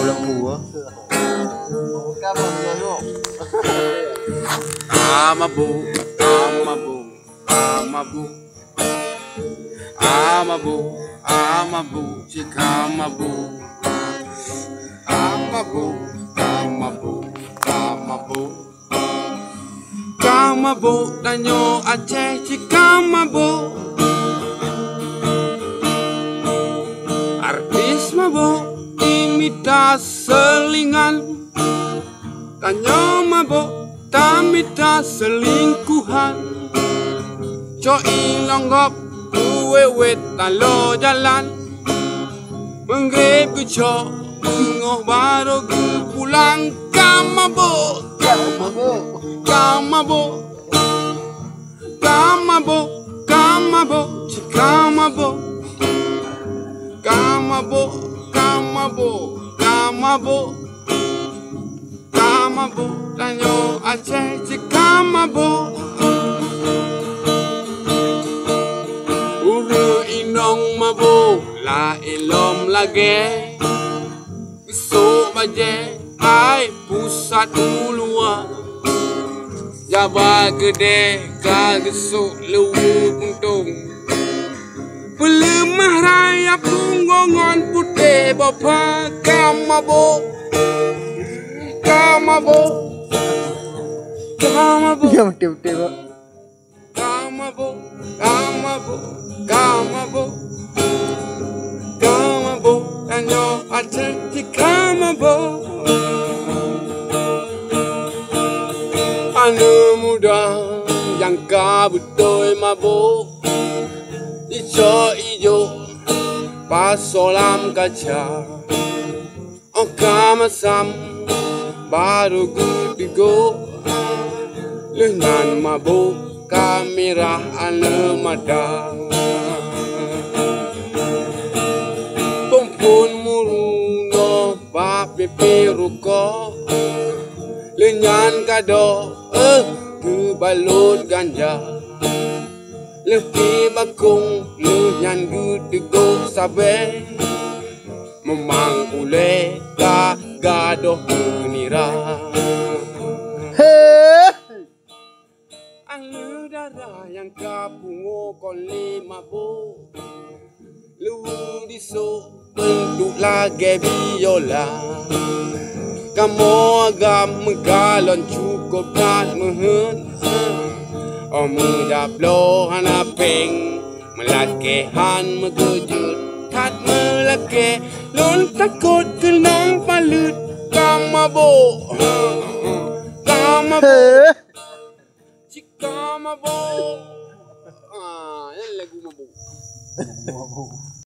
lembu ah. Bukan mabuk. Mabuk, mabuk, mabuk. Mabuk, mabuk, jika mabuk. Mabuk, mabuk, mabuk. Mabuk, danyo Aceh jika mabuk. Artis mabuk imita selingan, danyo mabuk tamita selingkuhan. Coi longgop wewet talo jalan, menggrip ke cok ngoh baru ke pulang. Kamabuk, kamabuk, kamabuk, kamabuk, kamabuk, kamabuk, kamabuk, kamabuk, kamabuk, danyo Aceh kamabuk. Inong mabuk la ilom lagi, besok baje ai pusat ulua. Jaba gede kagesuk lewu puntung, pelemah raya punggongon putih bapa. Kamabuk, kamabuk, kamabuk. Ya betul-betul pak. Kamabuk, kamabuk, kamabuk, kamabuk, danyo Aceh kamabuk. Anak muda yang kabutoy mabuk, ijo-ijo pasolam kaca. Oh kamasam baru gudigo, lengan mabuk kamera alemada. Tumpun muruno bape peruko, lenyan kado ke balut ganja. Leki bakung lenyan gudego sabe, memang ule ka gadoh menira. Alu darah yang kapungo koli mabuk, lewu disuk bentuk lagi biola. Kamu agam menggalon cukup tak mehen, menjablo hanapeng melakehan mengejut kat melake lon takut kenang palut. Kamabuk, kamabuk, jika mabuk. Yang lagu mabuk.